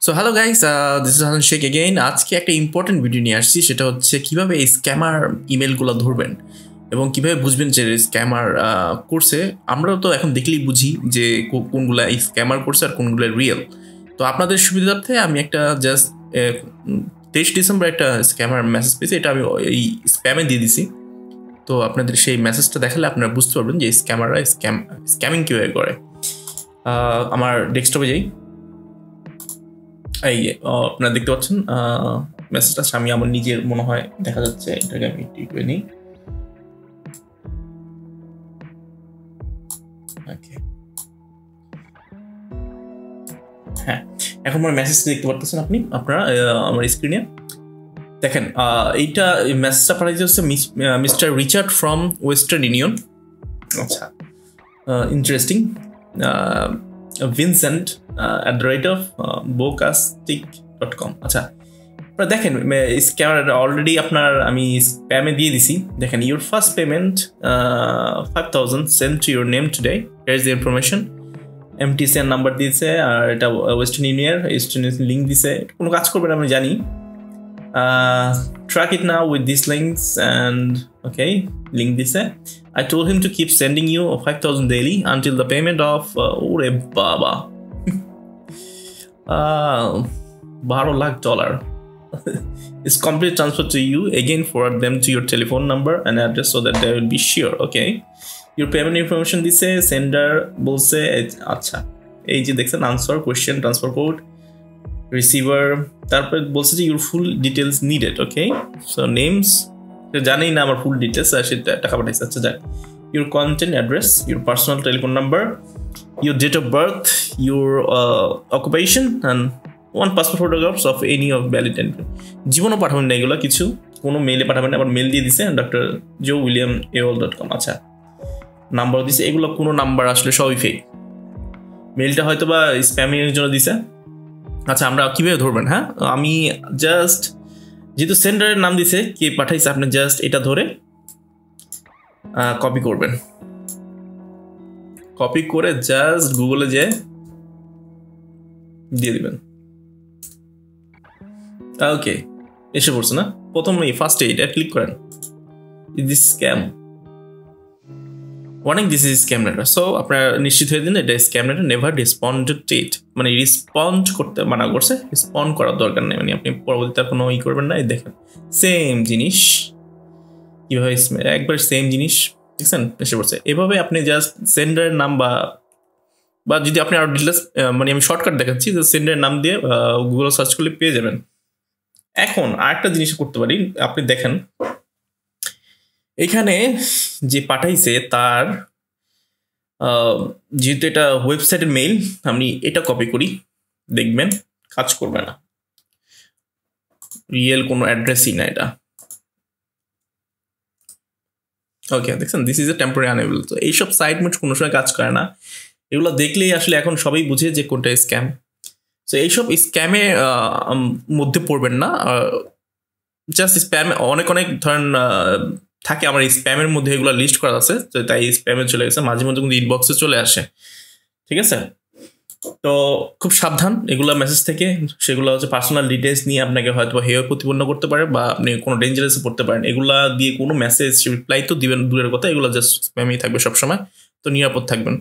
So hello guys, this is Hasan Sheikh again. আজকে একটা important video নিয়ে আসছি, সেটা হচ্ছে কিভাবে এই স্ক্যামার ইমেলগুলো ধরবেন এবং কিভাবে বুঝবেন যে স্ক্যামার করছে। আমরাও তো এখন দেখলেই বুঝি যে কোনগুলা এই স্ক্যামার করছে আর কোনগুলো রিয়েল। তো আপনাদের সুবিধার্থে আমি একটা জাস্ট 23 ডিসেম্বর একটা স্ক্যামার মেসেজ পেয়েছি, এটা আমি এই স্প্যামে দিয়ে দিছি। তো আপনাদের সেই মেসেজটা দেখালে আপনারা বুঝতে পারবেন যে স্ক্যামাররা স্ক্যামিং কীভাবে করে। আমার ডেস্কটপে যাই, এই আপনারা দেখতে পাচ্ছেন মেসেজটা আমি আমার নিজের মনে হয় দেখা যাচ্ছে, এটাকে আমি টিপে নিই। হ্যাঁ, এখন আমার মেসেজ দেখতে পাচ্ছেন আপনারা আমার স্ক্রিনে দেখেন। এইটা মেসেজটা পাঠাইতে হচ্ছে mister Richard from western union. আচ্ছা, ইন্টারেস্টিং। Vincent @bocastic.com। আচ্ছা, আপনারা দেখেন স্ক্যামার অলরেডি আমি স্প্যামে দিয়ে দিছি। দেখেন, your first payment 5,000 sent to your name today, here is the information. MTCR number দিয়েছে, আর এটা ওয়েস্টার্ন ইউনিয়ন লিঙ্ক দিছে। কোনো কাজ করবেন আমি জানি। Track it now with these links and okay, link দিছে। I told him to keep sending you 5,000 daily until the payment of ওরে বাবা $12 lakh is complete transfer to you. Again, forward them to your telephone number and address so that they will be sure. Okay, your payment information দিছে, sender বলছে। আচ্ছা, এই যে দেখছেন answer question transfer code receiver, তারপরে বলছে যে your full details needed. Okay, so names জানেই না আমার ফুল ডিটেলস, আর সেটা টাকা পাঠাইছে। আচ্ছা, যাক, your contact address, your personal telephone number, your date of birth, your occupation and one passport photographs of any of valid end. জীবনও পাঠাবেন না এগুলো, কিছু কোনো মেলে পাঠাবেন না। আবার মেল দিয়ে দিছে dr.joe.william@aol.com। আচ্ছা, নাম্বার দিছে, এগুলো কোনো নাম্বার আসলে সবই ফেক। মেলটা হয়তো বা স্প্যামিংয়ের জন্য দিছে। আচ্ছা, আমরা কীভাবে ধরবেন? হ্যাঁ, আমি জাস্ট যেহেতু সেন্ডারের নাম দিছে, কে পাঠাইছে, আপনি জাস্ট এটা ধরে কপি করবেন। কপি করে জাস্ট গুগলে যেয়ে দিয়ে দিবেন। ওকে, এসে পড়ছে না? প্রথমেই ফার্স্টে এটা ক্লিক করেন, this scam warning, this is scam letter. So আপনারা নিশ্চিত হয়ে দিন এটা স্ক্যাম লেটার। নেভার রেসপন্ডেড, মানে রেসপন্ড করতে মানা করছে, রেসপন্ড করার দরকার নেই, মানে আপনি পরবর্তীতে কোনো করবেন না। দেখেন সেম জিনিস কীভাবে, একবার সেম জিনিস দেখছেন এসে পড়ছে। এভাবে আপনি জাস্ট সেন্ডারের নাম বা যদি আপনি আরও ডিটেলস, মানে আমি শর্টকাট দেখাচ্ছি, যে সেন্ডারের নাম দিয়ে গুগল সার্চ করলে পেয়ে যাবেন। এখন আরেকটা জিনিস করতে পারি, আপনি দেখেন এখানে যে পাঠাইছে তার, যেহেতু এটা ওয়েবসাইটের মেইল, আমি এটা কপি করি, দেখবেন কাজ করবে না, রিয়েল কোনো অ্যাড্রেসই না এটা। ওকে, দেখছেন, this is a temporary unable. তো এইসব সাইট মোট কোনো সময় কাজ করে না, এগুলো দেখলেই আসলে এখন সবাই বুঝে যে কোনটা স্ক্যাম। তো এইসব স্ক্যামে মধ্যে পড়বেন না। জাস্ট স্প্যাম অনেক ধরেন থাকে, আমার স্প্যামের মধ্যে এগুলো লিস্ট করা আছে, তো তাই স্প্যামে চলে গেছে, মাঝে মধ্যে কিন্তু ইনবক্সে চলে আসে। ঠিক আছে, তো খুব সাবধান এগুলো মেসেজ থেকে। সেগুলো হচ্ছে পার্সোনাল ডিটেলস নিয়ে আপনাকে হয়তো হেয় প্রতিপন্ন করতে পারে, বা আপনি কোনো ডেঞ্জারাসে পড়তে পারেন। এগুলা দিয়ে কোনো মেসেজ রিপ্লাই তো দিবেন দূরের কথা, এগুলো জাস্ট স্প্যামেই থাকবে সবসময়। তো নিরাপদ থাকবেন।